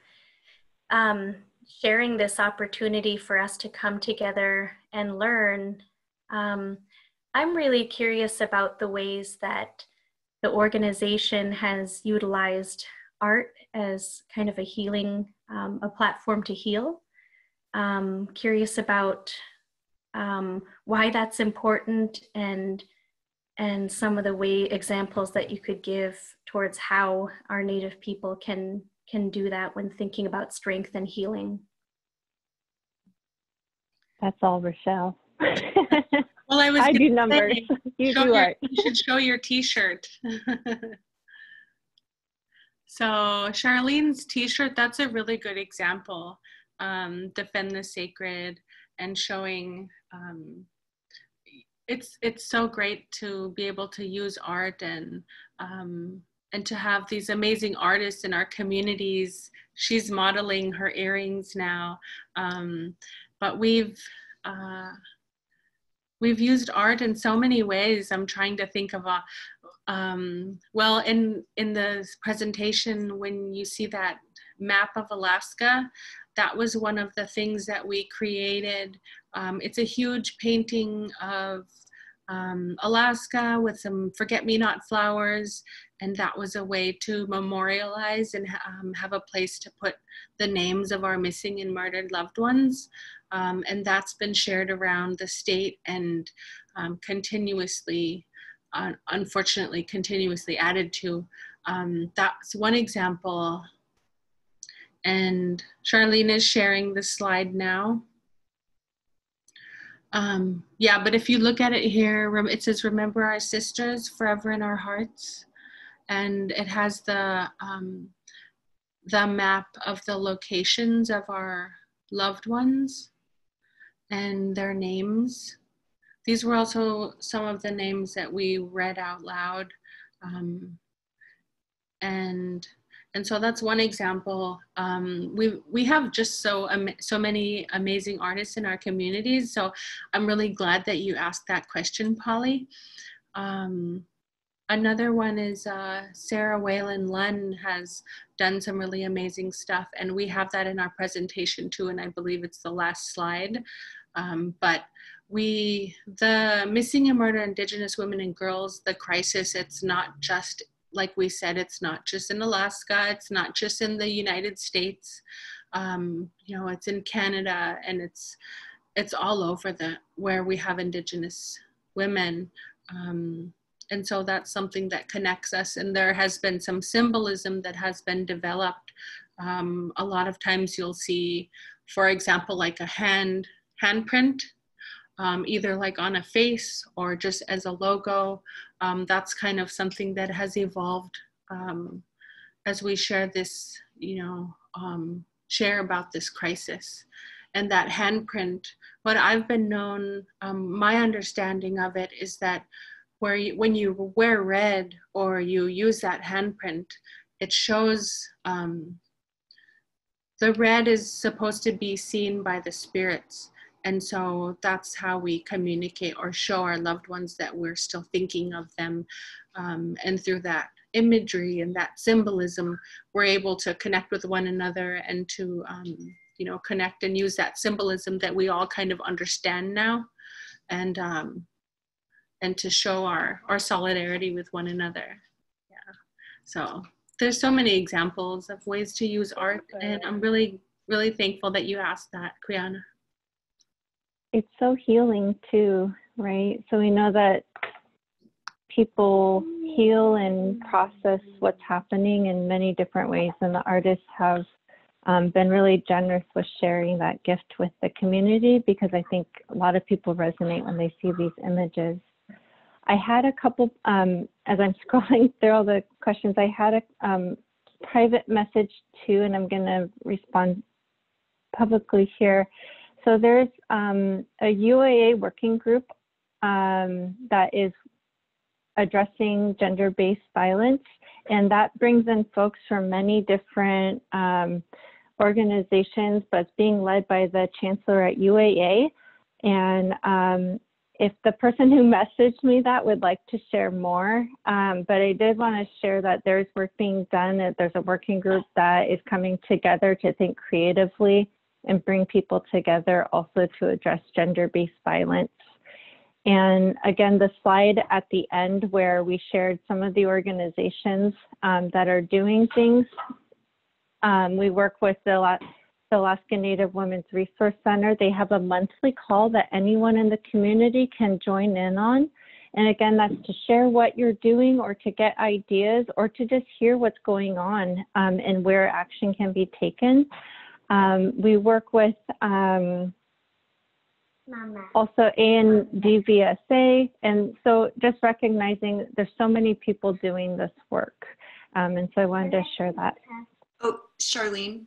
sharing this opportunity for us to come together and learn. I'm really curious about the ways that the organization has utilized art as kind of a healing, a platform to heal. Curious about why that's important, and some of the examples that you could give towards how our Native people can do that when thinking about strength and healing. That's all Rochelle. Well, I do numbers. You do art. You should show your t-shirt. So Charlene's t-shirt, that's a really good example. Defend the sacred, and showing it's so great to be able to use art and to have these amazing artists in our communities. She's modeling her earrings now, but we've used art in so many ways. I'm trying to think of well, in the presentation, when you see that map of Alaska, that was one of the things that we created. It's a huge painting of Alaska with some forget-me-not flowers, and that was a way to memorialize and have a place to put the names of our missing and murdered loved ones. And that's been shared around the state and continuously, unfortunately, continuously added to. That's one example. And Charlene is sharing the slide now. Yeah, but if you look at it here, it says, "Remember our sisters forever in our hearts." And it has the the map of the locations of our loved ones and their names. These were also some of the names that we read out loud. And so that's one example. We have just so many amazing artists in our communities. So I'm really glad that you asked that question, Polly. Another one is Sarah Whalen Lunn has done some really amazing stuff, and we have that in our presentation too, and I believe it's the last slide. But the missing and murdered Indigenous women and girls, the crisis, it's not just, like we said, it's not just in Alaska, it's not just in the United States, you know, it's in Canada, and it's all over where we have Indigenous women. And so that's something that connects us, and there has been some symbolism that has been developed. A lot of times you'll see, for example, like a handprint, either like on a face or just as a logo. That's kind of something that has evolved as we share this, you know, share about this crisis. And that handprint, what I've been known, my understanding of it is that when you wear red or you use that handprint, it shows the red is supposed to be seen by the spirits. And so that's how we communicate or show our loved ones that we're still thinking of them. And through that imagery and that symbolism, we're able to connect with one another and to, you know, connect and use that symbolism that we all kind of understand now. And to show our solidarity with one another. Yeah. So there's so many examples of ways to use art, and I'm really, really thankful that you asked that, Quiana. It's so healing too, right? So we know that people heal and process what's happening in many different ways, and the artists have been really generous with sharing that gift with the community, because I think a lot of people resonate when they see these images. I had a couple, as I'm scrolling through all the questions, I had a private message too, and I'm going to respond publicly here. So there's a UAA working group that is addressing gender-based violence, and that brings in folks from many different organizations, but it's being led by the chancellor at UAA. And if the person who messaged me that would like to share more, but I did want to share that there's work being done, that there's a working group that is coming together to think creatively and bring people together also to address gender-based violence. And again, the slide at the end where we shared some of the organizations that are doing things, we work with the Alaska Native Women's Resource Center. They have a monthly call that anyone in the community can join in on. And again, that's to share what you're doing or to get ideas or to just hear what's going on and where action can be taken. We work with also ANDVSA. And so just recognizing there's so many people doing this work. And so I wanted to share that. Oh, Charlene,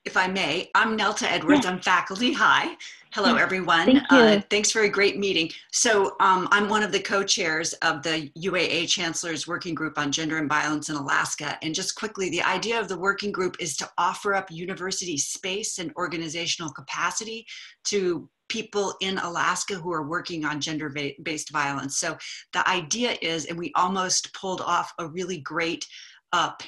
if I may, I'm Nelta Edwards. I'm faculty. Hi. Hello, everyone. Thank you. Thanks for a great meeting. So I'm one of the co-chairs of the UAA Chancellor's Working Group on Gender and Violence in Alaska. And just quickly, the idea of the working group is to offer up university space and organizational capacity to people in Alaska who are working on gender-based violence. So the idea is, and we almost pulled off a really great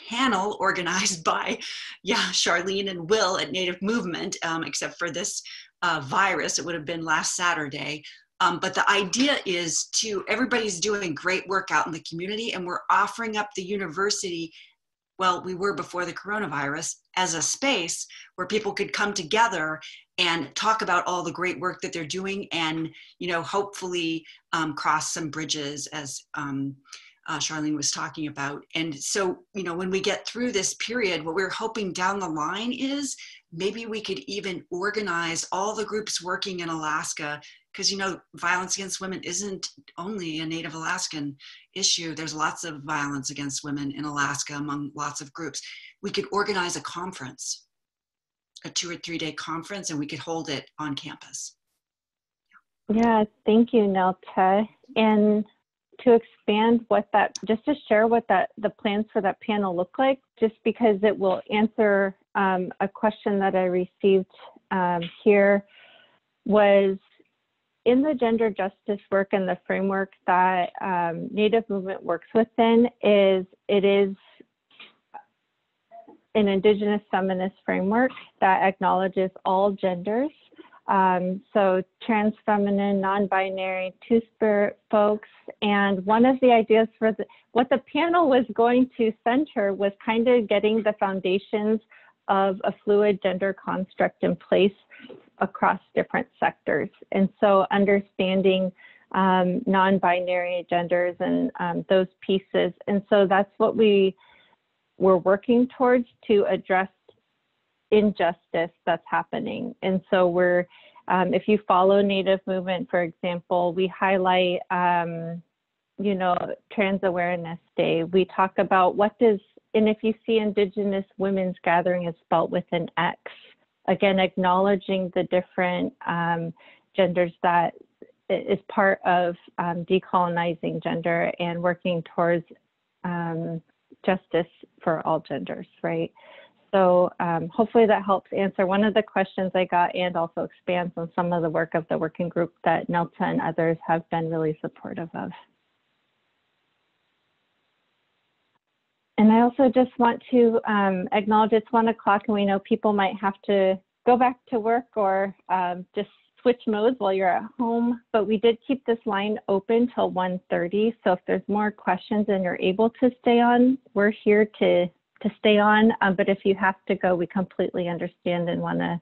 panel organized by, Charlene and Will at Native Movement, except for this virus. It would have been last Saturday. But the idea is everybody's doing great work out in the community, and we're offering up the university, well, we were before the coronavirus, as a space where people could come together and talk about all the great work that they're doing and, hopefully cross some bridges, as Charlene was talking about. And so, when we get through this period, what we're hoping down the line is maybe we could even organize all the groups working in Alaska because, you know, violence against women isn't only a Native Alaskan issue. There's lots of violence against women in Alaska among lots of groups. We could organize a conference, a 2 or 3 day conference, and we could hold it on campus. Yeah, thank you, Nelta. And to expand what that, just to share what the plans for that panel look like, just because it will answer a question that I received here, was in the gender justice work and the framework that Native movement works within it is an Indigenous feminist framework that acknowledges all genders. So trans feminine, non-binary, two-spirit folks. And one of the ideas for what the panel was going to center was kind of getting the foundations of a fluid gender construct in place across different sectors. And so understanding non-binary genders and those pieces. And so that's what we were working towards to address injustice that's happening. And so we're, if you follow Native movement, for example, we highlight, you know, Trans Awareness Day. We talk about and if you see Indigenous women's gathering is spelled with an X, again, acknowledging the different genders that is part of decolonizing gender and working towards justice for all genders, right? So hopefully that helps answer one of the questions I got and also expands on some of the work of the working group that Nelta and others have been really supportive of. And I also just want to acknowledge it's 1 o'clock and we know people might have to go back to work or just switch modes while you're at home, but we did keep this line open till 1:30. So if there's more questions and you're able to stay on, we're here to stay on, but if you have to go, we completely understand and want to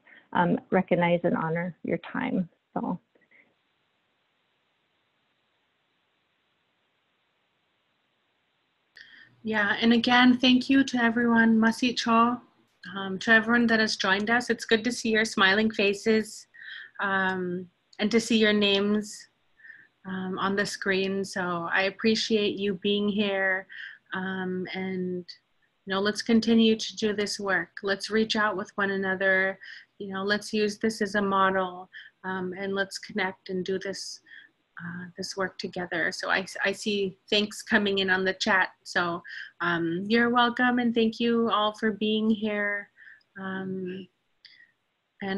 recognize and honor your time. So. Yeah, and again, thank you to everyone, Masi Cho, to everyone that has joined us. It's good to see your smiling faces and to see your names on the screen. So I appreciate you being here and you know, let's continue to do this work. Let's reach out with one another. You know, let's use this as a model and let's connect and do this this work together. So I see thanks coming in on the chat. So you're welcome and thank you all for being here. And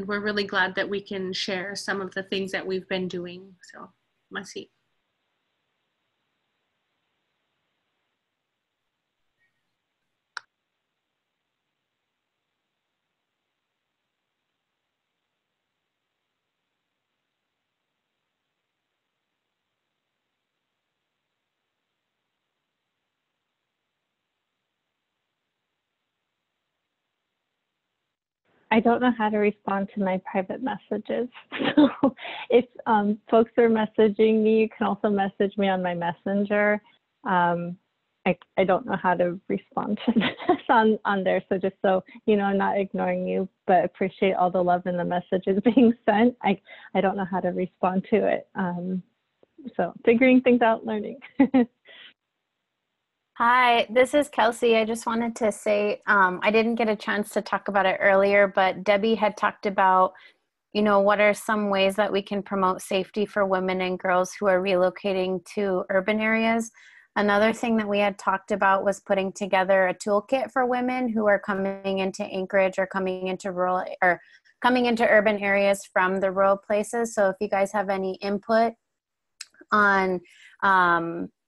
we're really glad that we can share some of the things that we've been doing. So, Masi. I don't know how to respond to my private messages. So if folks are messaging me, you can also message me on my messenger. I don't know how to respond to this on there. So just so, you know, I'm not ignoring you, but appreciate all the love and the messages being sent. I don't know how to respond to it. So figuring things out, learning. Hi, this is Kelsey. I just wanted to say, I didn't get a chance to talk about it earlier, but Debbie had talked about, you know, what are some ways that we can promote safety for women and girls who are relocating to urban areas. Another thing that we had talked about was putting together a toolkit for women who are coming into Anchorage or coming into rural or coming into urban areas from the rural places. So if you guys have any input on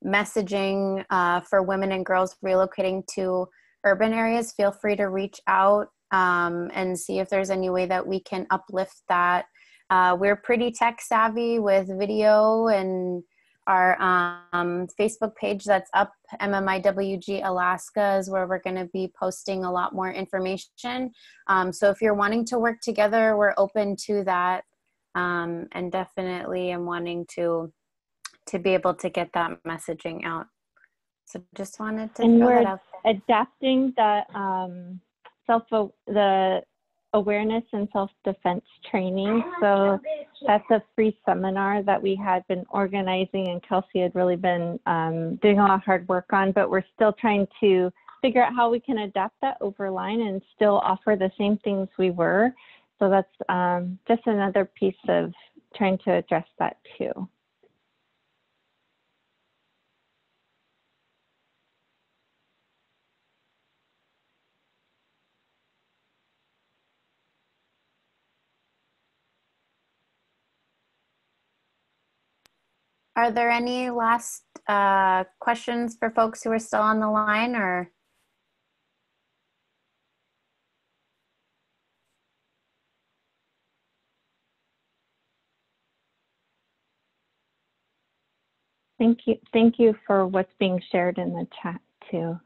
messaging for women and girls relocating to urban areas, feel free to reach out and see if there's any way that we can uplift that. We're pretty tech savvy with video, and our Facebook page that's up, MMIWG Alaska, is where we're going to be posting a lot more information. So if you're wanting to work together, we're open to that, and definitely am wanting to be able to get that messaging out. So just wanted to throw that out there. Adapting the awareness and self-defense training. So that's a free seminar that we had been organizing, and Kelsey had really been doing a lot of hard work on, but we're still trying to figure out how we can adapt that overline and still offer the same things we were. So that's just another piece of trying to address that too. Are there any last questions for folks who are still on the line, or? Thank you for what's being shared in the chat too.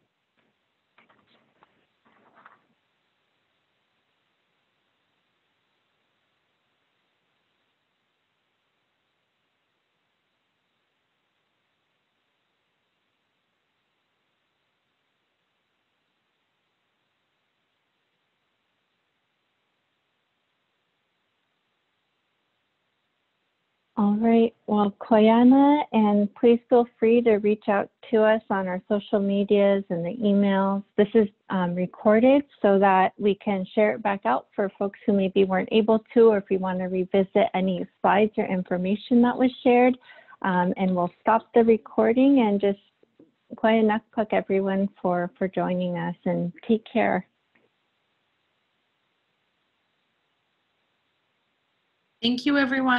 All right, well, Koyana, and please feel free to reach out to us on our social medias and the emails. This is recorded so that we can share it back out for folks who maybe weren't able to, or if we want to revisit any slides or information that was shared. And we'll stop the recording and just Koyana everyone for joining us, and take care. Thank you, everyone.